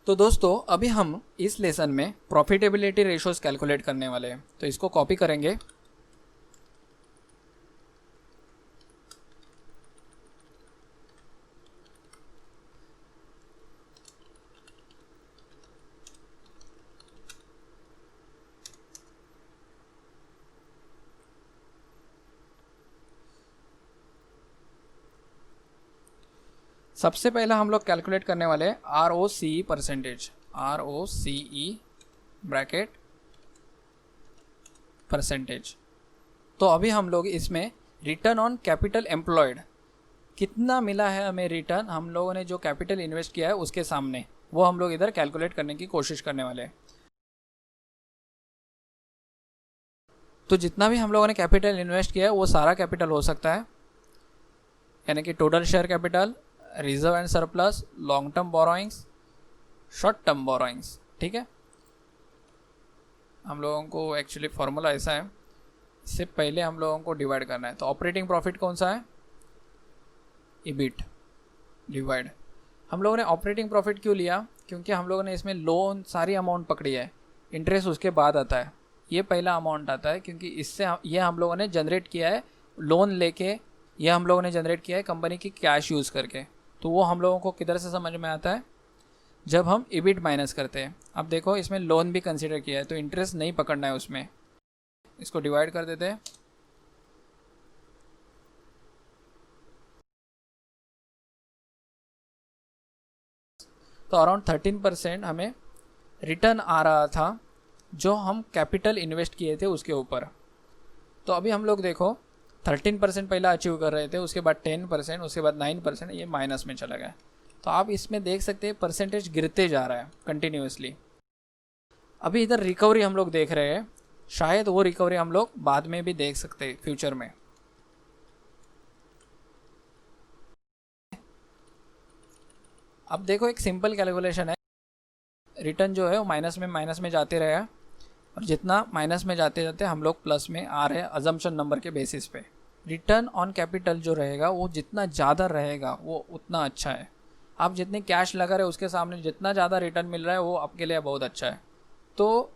तो दोस्तों अभी हम इस लेसन में प्रॉफिटेबिलिटी रेशोज कैलकुलेट करने वाले हैं, तो इसको कॉपी करेंगे। सबसे पहला हम लोग कैलकुलेट करने वाले हैं ROCE percentage, ROCE bracket percentage. तो अभी हम लोग इसमें रिटर्न ऑन कैपिटल एम्प्लॉयड कितना मिला है हमें रिटर्न, हम लोगों ने जो कैपिटल इन्वेस्ट किया है उसके सामने, वो हम लोग इधर कैलकुलेट करने की कोशिश करने वाले हैं। तो जितना भी हम लोगों ने कैपिटल इन्वेस्ट किया है वो सारा कैपिटल हो सकता है, यानी कि total share capital, reserve and surplus, long term borrowings, short term borrowings. ठीक है, हम लोगों को एक्चुअली फॉर्मूला ऐसा है, इससे पहले हम लोगों को डिवाइड करना है। तो ऑपरेटिंग प्रॉफिट कौन सा है, ईबिट डिवाइड। हम लोगों ने ऑपरेटिंग प्रॉफिट क्यों लिया, क्योंकि हम लोगों ने इसमें लोन सारी अमाउंट पकड़ी है, इंटरेस्ट उसके बाद आता है, ये पहला अमाउंट आता है, क्योंकि इससे ये हम लोगों ने जनरेट किया है लोन लेके, ये हम लोगों ने जनरेट किया है कंपनी की कैश यूज़ करके। तो वो हम लोगों को किधर से समझ में आता है, जब हम ईबिट माइनस करते हैं। अब देखो इसमें लोन भी कंसिडर किया है, तो इंटरेस्ट नहीं पकड़ना है उसमें, इसको डिवाइड कर देते हैं। तो अराउंड 13% हमें रिटर्न आ रहा था जो हम कैपिटल इन्वेस्ट किए थे उसके ऊपर। तो अभी हम लोग देखो 13% पहला अचीव कर रहे थे, उसके बाद 10%, उसके बाद 9%, ये माइनस में चला गया। तो आप इसमें देख सकते हैं परसेंटेज गिरते जा रहा है कंटिन्यूसली। अभी इधर रिकवरी हम लोग देख रहे हैं, शायद वो रिकवरी हम लोग बाद में भी देख सकते हैं फ्यूचर में। अब देखो एक सिंपल कैलकुलेशन है, रिटर्न जो है वो माइनस में जाते रहे, और जितना माइनस में जाते जाते हम लोग प्लस में आ रहे हैं अजम्पशन नंबर के बेसिस पे। रिटर्न ऑन कैपिटल जो रहेगा वो जितना ज़्यादा रहेगा वो उतना अच्छा है। आप जितने कैश लगा रहे उसके सामने जितना ज़्यादा रिटर्न मिल रहा है वो आपके लिए बहुत अच्छा है। तो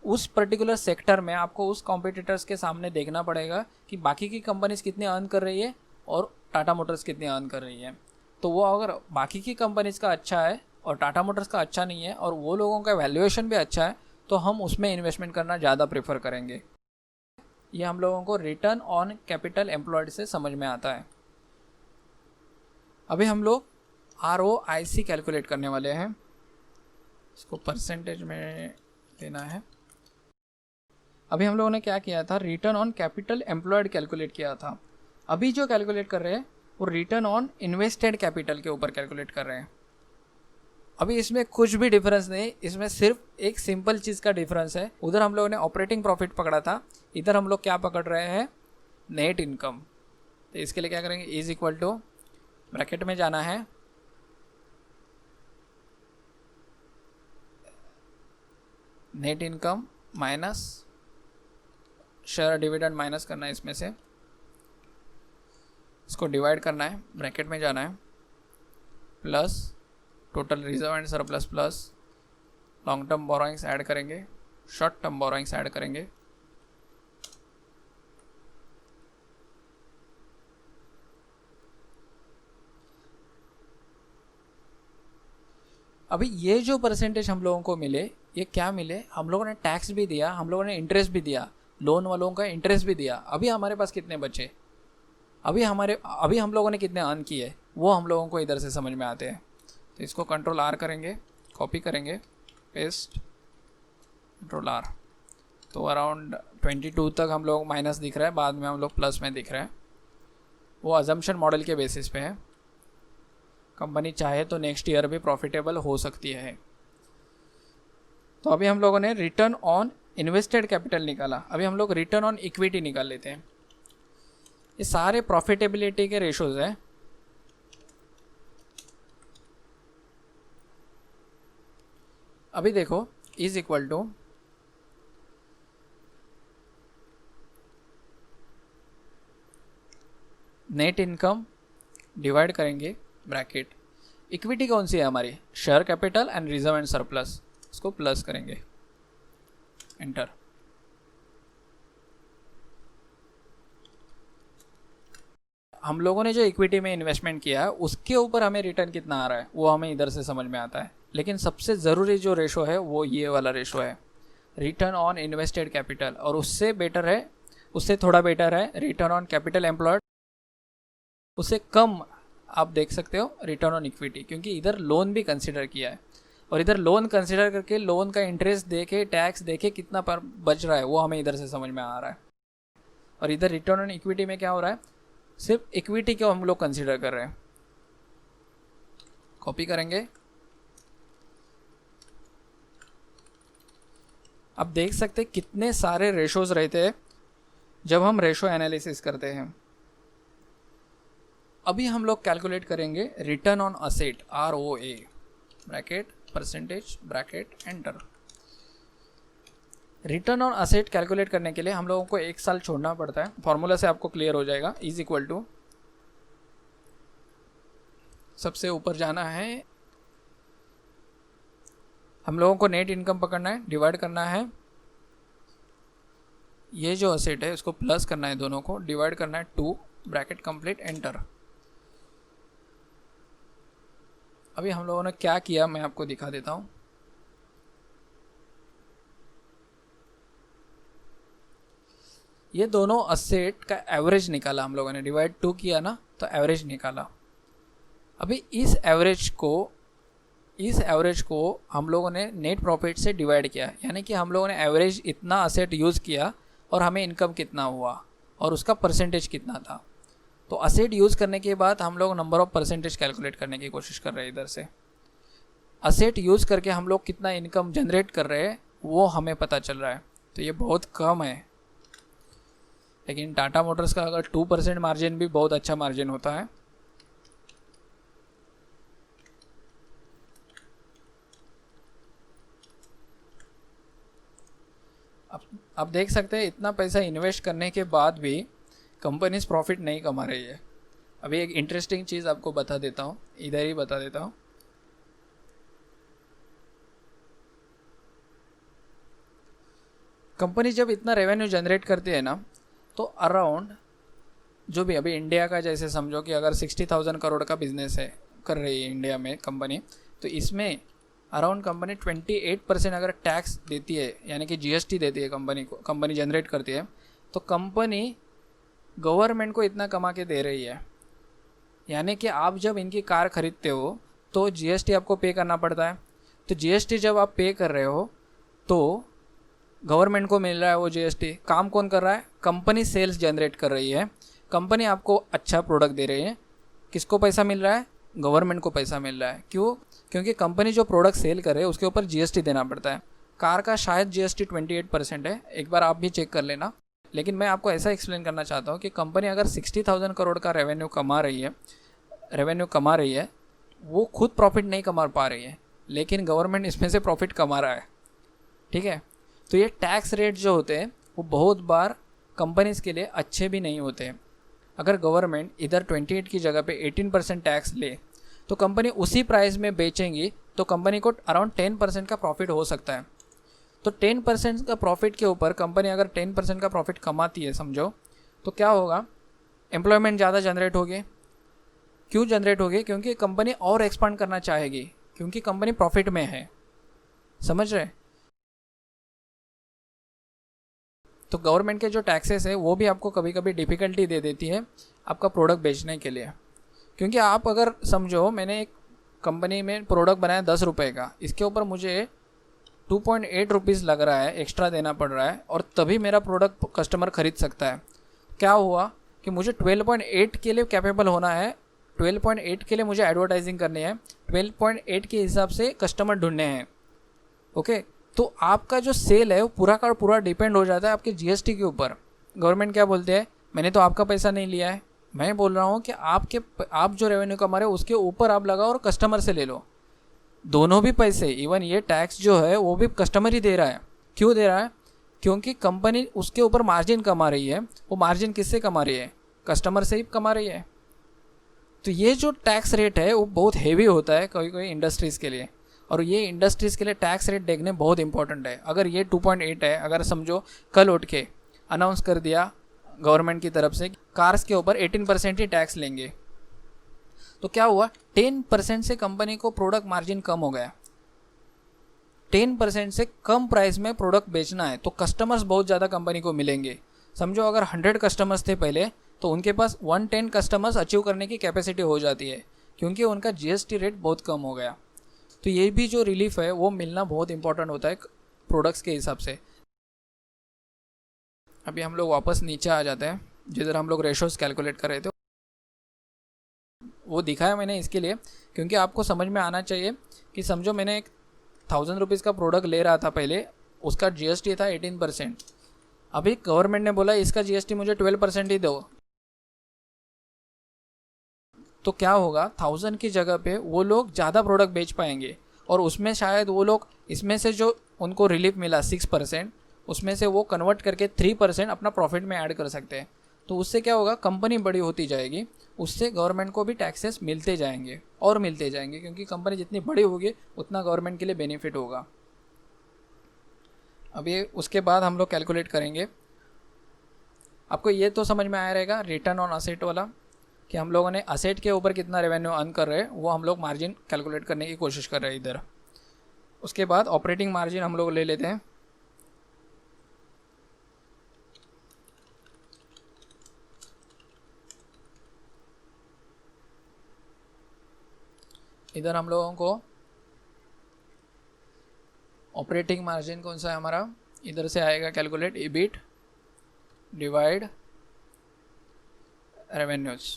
उस पर्टिकुलर सेक्टर में आपको उस कॉम्पिटिटर्स के सामने देखना पड़ेगा कि बाकी की कंपनीज कितने अर्न कर रही है और टाटा मोटर्स कितने अर्न कर रही है। तो वो अगर बाकी की कंपनीज का अच्छा है और टाटा मोटर्स का अच्छा नहीं है और वो लोगों का वैल्यूएशन भी अच्छा है, तो हम उसमें इन्वेस्टमेंट करना ज़्यादा प्रेफर करेंगे। ये हम लोगों को रिटर्न ऑन कैपिटल एम्प्लॉयड से समझ में आता है। अभी हम लोग ROIC कैलकुलेट करने वाले हैं, इसको परसेंटेज में लेना है। अभी हम लोगों ने क्या किया था, return on capital employed calculate किया था। अभी जो कैलकुलेट कर रहे हैं वो रिटर्न ऑन इन्वेस्टेड कैपिटल के ऊपर कैलकुलेट कर रहे हैं। अभी इसमें कुछ भी डिफरेंस नहीं, इसमें सिर्फ एक सिंपल चीज़ का डिफरेंस है। उधर हम लोगों ने ऑपरेटिंग प्रॉफिट पकड़ा था, इधर हम लोग क्या पकड़ रहे हैं, नेट इनकम। तो इसके लिए क्या करेंगे, इज इक्वल टू ब्रैकेट में जाना है, net income minus share dividend minus करना है इसमें से, इसको डिवाइड करना है, ब्रैकेट में जाना है, plus total reserve and surplus plus long term borrowings add करेंगे, शॉर्ट टर्म बोरोइंग्स ऐड करेंगे। अभी ये जो परसेंटेज हम लोगों को मिले, ये क्या मिले, हम लोगों ने टैक्स भी दिया, हम लोगों ने इंटरेस्ट भी दिया, लोन वालों का इंटरेस्ट भी दिया। अभी हमारे पास कितने बचे, अभी हम लोगों ने कितने अर्न किए वो हम लोगों को इधर से समझ में आते हैं। तो इसको कंट्रोल R करेंगे, कॉपी करेंगे, पेस्ट, कंट्रोल R। तो अराउंड 22 तक हम लोग माइनस दिख रहा है, बाद में हम लोग प्लस में दिख रहे हैं। वो अजम्पशन मॉडल के बेसिस पे है, कंपनी चाहे तो नेक्स्ट ईयर भी प्रॉफिटेबल हो सकती है। तो अभी हम लोगों ने रिटर्न ऑन इन्वेस्टेड कैपिटल निकाला, अभी हम लोग रिटर्न ऑन इक्विटी निकाल लेते हैं। ये सारे प्रॉफिटेबिलिटी के रेशोज हैं। अभी देखो is equal to net income divide करेंगे ब्रैकेट, इक्विटी कौन सी है हमारी, share capital and reserve and surplus, इसको प्लस करेंगे, एंटर। हम लोगों ने जो इक्विटी में इन्वेस्टमेंट किया है उसके ऊपर हमें रिटर्न कितना आ रहा है वो हमें इधर से समझ में आता है, लेकिन सबसे ज़रूरी जो रेशो है वो ये वाला रेशो है, रिटर्न ऑन इन्वेस्टेड कैपिटल, और उससे बेटर है, उससे थोड़ा बेटर है रिटर्न ऑन कैपिटल एम्प्लॉयड, उससे कम आप देख सकते हो रिटर्न ऑन इक्विटी, क्योंकि इधर लोन भी कंसिडर किया है, और इधर लोन कंसिडर करके लोन का इंटरेस्ट देके टैक्स देके कितना पर बच रहा है वो हमें इधर से समझ में आ रहा है। और इधर रिटर्न ऑन इक्विटी में क्या हो रहा है, सिर्फ इक्विटी को हम लोग कंसिडर कर रहे हैं। कॉपी करेंगे, अब देख सकते कितने सारे रेशोज रहते हैं जब हम रेशो एनालिसिस करते हैं। अभी हम लोग कैलकुलेट करेंगे return on asset, ROA, bracket percentage bracket enter. Return on asset calculate करने के लिए हम लोगों को 1 साल छोड़ना पड़ता है, फॉर्मूला से आपको क्लियर हो जाएगा, इज इक्वल टू, सबसे ऊपर जाना है, हम लोगों को नेट इनकम पकड़ना है, डिवाइड करना है, ये जो असेट है उसको प्लस करना है, दोनों को डिवाइड करना है 2, ब्रैकेट कंप्लीट एंटर। अभी हम लोगों ने क्या किया मैं आपको दिखा देता हूँ। ये दोनों असेट का एवरेज निकाला हम लोगों ने, डिवाइड 2 किया ना तो एवरेज निकाला। अभी इस एवरेज को हम लोगों ने नेट प्रॉफिट से डिवाइड किया, यानी कि हम लोगों ने एवरेज इतना असेट यूज़ किया और हमें इनकम कितना हुआ और उसका परसेंटेज कितना था। तो असेट यूज़ करने के बाद हम लोग नंबर ऑफ परसेंटेज कैलकुलेट करने की कोशिश कर रहे हैं। इधर से असेट यूज़ करके हम लोग कितना इनकम जनरेट कर रहे हैं वो हमें पता चल रहा है, तो ये बहुत कम है। लेकिन टाटा मोटर्स का अगर 2% मार्जिन भी बहुत अच्छा मार्जिन होता है। अब देख सकते हैं इतना पैसा इन्वेस्ट करने के बाद भी कंपनीज प्रॉफिट नहीं कमा रही है। अभी एक इंटरेस्टिंग चीज़ आपको बता देता हूँ, इधर ही बता देता हूँ। कंपनी जब इतना रेवेन्यू जनरेट करती है ना, तो अराउंड जो भी अभी इंडिया का जैसे समझो कि अगर 60,000 करोड़ का बिजनेस है कर रही है इंडिया में कंपनी, तो इसमें अराउंड कंपनी 28% अगर टैक्स देती है, यानी कि GST देती है कंपनी को, कंपनी जनरेट करती है, तो कंपनी गवर्नमेंट को इतना कमा के दे रही है। यानी कि आप जब इनकी कार खरीदते हो तो GST आपको पे करना पड़ता है, तो GST जब आप पे कर रहे हो तो गवर्नमेंट को मिल रहा है वो GST। काम कौन कर रहा है, कंपनी सेल्स जनरेट कर रही है, कंपनी आपको अच्छा प्रोडक्ट दे रही है, किसको पैसा मिल रहा है, गवर्नमेंट को पैसा मिल रहा है। क्यों, क्योंकि कंपनी जो प्रोडक्ट सेल करे उसके ऊपर GST देना पड़ता है। कार का शायद GST 28% है, एक बार आप भी चेक कर लेना। लेकिन मैं आपको ऐसा एक्सप्लेन करना चाहता हूँ कि कंपनी अगर 60,000 करोड़ का रेवेन्यू कमा रही है, वो खुद प्रॉफिट नहीं कमा पा रही है, लेकिन गवर्नमेंट इसमें से प्रॉफिट कमा रहा है। ठीक है, तो ये टैक्स रेट जो होते हैं वो बहुत बार कंपनीज़ के लिए अच्छे भी नहीं होते हैं। अगर गवर्नमेंट इधर 28 की जगह पे 18% टैक्स ले तो कंपनी उसी प्राइस में बेचेंगी, तो कंपनी को अराउंड 10% का प्रॉफिट हो सकता है। तो 10% का प्रॉफिट के ऊपर कंपनी अगर 10% का प्रॉफिट कमाती है समझो, तो क्या होगा, एम्प्लॉयमेंट ज़्यादा जनरेट होगी। क्यों जनरेट होगी, क्योंकि कंपनी और एक्सपांड करना चाहेगी, क्योंकि कंपनी प्रॉफिट में है। समझ रहे, तो गवर्नमेंट के जो टैक्सेस है वो भी आपको कभी कभी डिफ़िकल्टी दे देती है आपका प्रोडक्ट बेचने के लिए। क्योंकि आप अगर समझो मैंने एक कंपनी में प्रोडक्ट बनाया 10 रुपये का, इसके ऊपर मुझे 2.8 रुपीज़ लग रहा है, एक्स्ट्रा देना पड़ रहा है, और तभी मेरा प्रोडक्ट कस्टमर ख़रीद सकता है। क्या हुआ कि मुझे 12.8 के लिए कैपेबल होना है, 12.8 के लिए मुझे एडवर्टाइजिंग करनी है, 12.8 के हिसाब से कस्टमर ढूंढने हैं। ओके, तो आपका जो सेल है वो पूरा का पूरा डिपेंड हो जाता है आपके GST के ऊपर। गवर्नमेंट क्या बोलते हैं, मैंने तो आपका पैसा नहीं लिया है, मैं बोल रहा हूँ कि आप जो रेवेन्यू कमा रहे हो उसके ऊपर आप लगाओ और कस्टमर से ले लो। दोनों भी पैसे, इवन ये टैक्स जो है वो भी कस्टमर ही दे रहा है। क्यों दे रहा है, क्योंकि कंपनी उसके ऊपर मार्जिन कमा रही है। वो मार्जिन किससे कमा रही है, कस्टमर से ही कमा रही है। तो ये जो टैक्स रेट है वो बहुत हेवी होता है कोई कोई इंडस्ट्रीज़ के लिए, और ये इंडस्ट्रीज़ के लिए टैक्स रेट देखने बहुत इंपॉर्टेंट है। अगर ये 2.8 है, अगर समझो कल उठ के अनाउंस कर दिया गवर्नमेंट की तरफ से कार्स के ऊपर 18% ही टैक्स लेंगे, तो क्या हुआ, 10% से कंपनी को प्रोडक्ट मार्जिन कम हो गया। 10% से कम प्राइस में प्रोडक्ट बेचना है तो कस्टमर्स बहुत ज़्यादा कंपनी को मिलेंगे। समझो अगर 100 कस्टमर्स थे पहले, तो उनके पास 110 कस्टमर्स अचीव करने की कैपेसिटी हो जाती है, क्योंकि उनका जीएसटी रेट बहुत कम हो गया। तो ये भी जो रिलीफ है वो मिलना बहुत इंपॉर्टेंट होता है प्रोडक्ट्स के हिसाब से। अभी हम लोग वापस नीचे आ जाते हैं, जिधर हम लोग रेशोज़ कैलकुलेट कर रहे थे। वो दिखाया मैंने इसके लिए क्योंकि आपको समझ में आना चाहिए कि समझो मैंने एक 1000 रुपीज़ का प्रोडक्ट ले रहा था पहले, उसका जीएसटी था 18%। अभी गवर्नमेंट ने बोला इसका जीएसटी मुझे 12% ही दो, तो क्या होगा, 1000 की जगह पे वो लोग ज़्यादा प्रोडक्ट बेच पाएंगे, और उसमें शायद वो लोग इसमें से जो उनको रिलीफ मिला 6%, उसमें से वो कन्वर्ट करके 3% अपना प्रॉफिट में ऐड कर सकते हैं। तो उससे क्या होगा, कंपनी बड़ी होती जाएगी, उससे गवर्नमेंट को भी टैक्सेस मिलते जाएंगे और मिलते जाएंगे, क्योंकि कंपनी जितनी बड़ी होगी उतना गवर्नमेंट के लिए बेनिफिट होगा। अभी उसके बाद हम लोग कैलकुलेट करेंगे। आपको ये तो समझ में आया रहेगा रिटर्न ऑन असेट वाला, कि हम लोगों ने असेट के ऊपर कितना रेवेन्यू अर्न कर रहे हैं वो हम लोग मार्जिन कैलकुलेट करने की कोशिश कर रहे हैं इधर। उसके बाद ऑपरेटिंग मार्जिन हम लोग ले लेते हैं। इधर हम लोगों को ऑपरेटिंग मार्जिन कौन सा है हमारा, इधर से आएगा calculate EBIT divide revenues,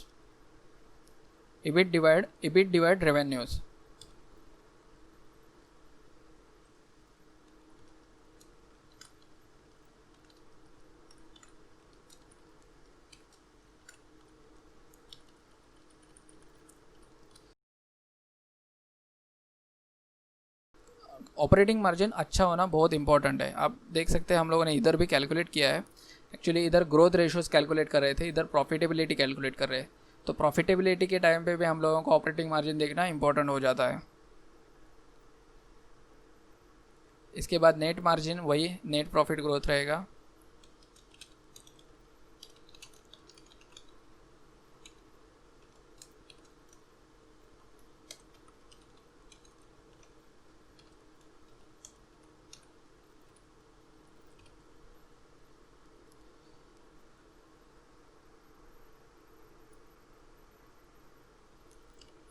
EBIT divide revenues. Operating margin अच्छा होना बहुत इंपॉर्टेंट है। आप देख सकते हैं हम लोगों ने इधर भी कैलकुलेट किया है। एक्चुअली इधर ग्रोथ रेशियोज कैलकुलेट कर रहे थे, इधर प्रॉफिटेबिलिटी कैलकुलेट कर रहे हैं। तो प्रॉफिटेबिलिटी के टाइम पे भी हम लोगों को ऑपरेटिंग मार्जिन देखना इंपॉर्टेंट हो जाता है। इसके बाद नेट मार्जिन, वही नेट प्रॉफिट ग्रोथ रहेगा।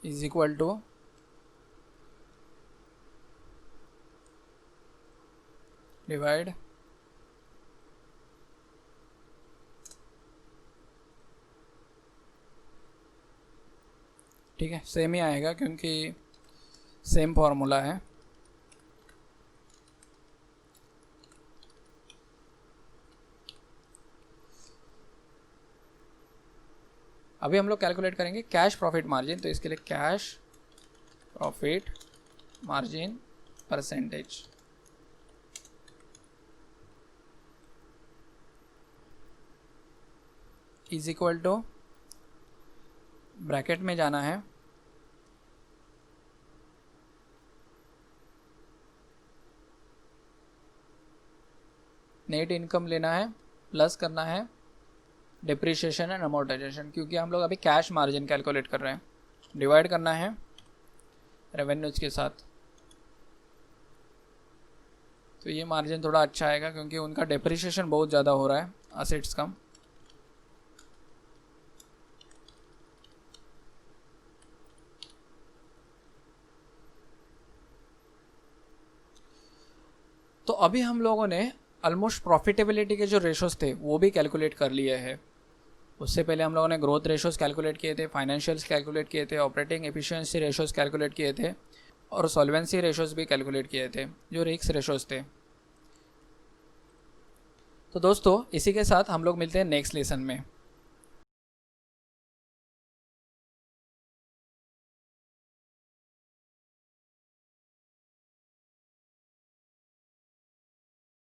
इज इक्वल टू डिवाइड ठीक है, सेम ही आएगा क्योंकि सेम फॉर्मूला है। अभी हम लोग कैलकुलेट करेंगे कैश प्रॉफिट मार्जिन। तो इसके लिए cash profit margin percentage is equal to, bracket में जाना है, नेट इनकम लेना है, प्लस करना है डिप्रिशिएशन एंड अमोर्टाइजेशन, क्योंकि हम लोग अभी कैश मार्जिन कैलकुलेट कर रहे हैं। डिवाइड करना है रेवेन्यूज के साथ। तो ये मार्जिन थोड़ा अच्छा आएगा क्योंकि उनका डिप्रिशिएशन बहुत ज़्यादा हो रहा है असेट्स का। तो अभी हम लोगों ने ऑलमोस्ट प्रॉफिटेबिलिटी के जो रेशोज़ थे वो भी कैलकुलेट कर लिए हैं। उससे पहले हम लोगों ने ग्रोथ रेशोज़ कैलकुलेट किए थे, फाइनेंशियल्स कैलकुलेट किए थे, ऑपरेटिंग एफिशिएंसी रेशोज़ कैलकुलेट किए थे, और सॉल्वेंसी रेशोज़ भी कैलकुलेट किए थे जो रिस्क रेशोज़ थे। तो दोस्तों इसी के साथ हम लोग मिलते हैं नेक्स्ट लेसन में।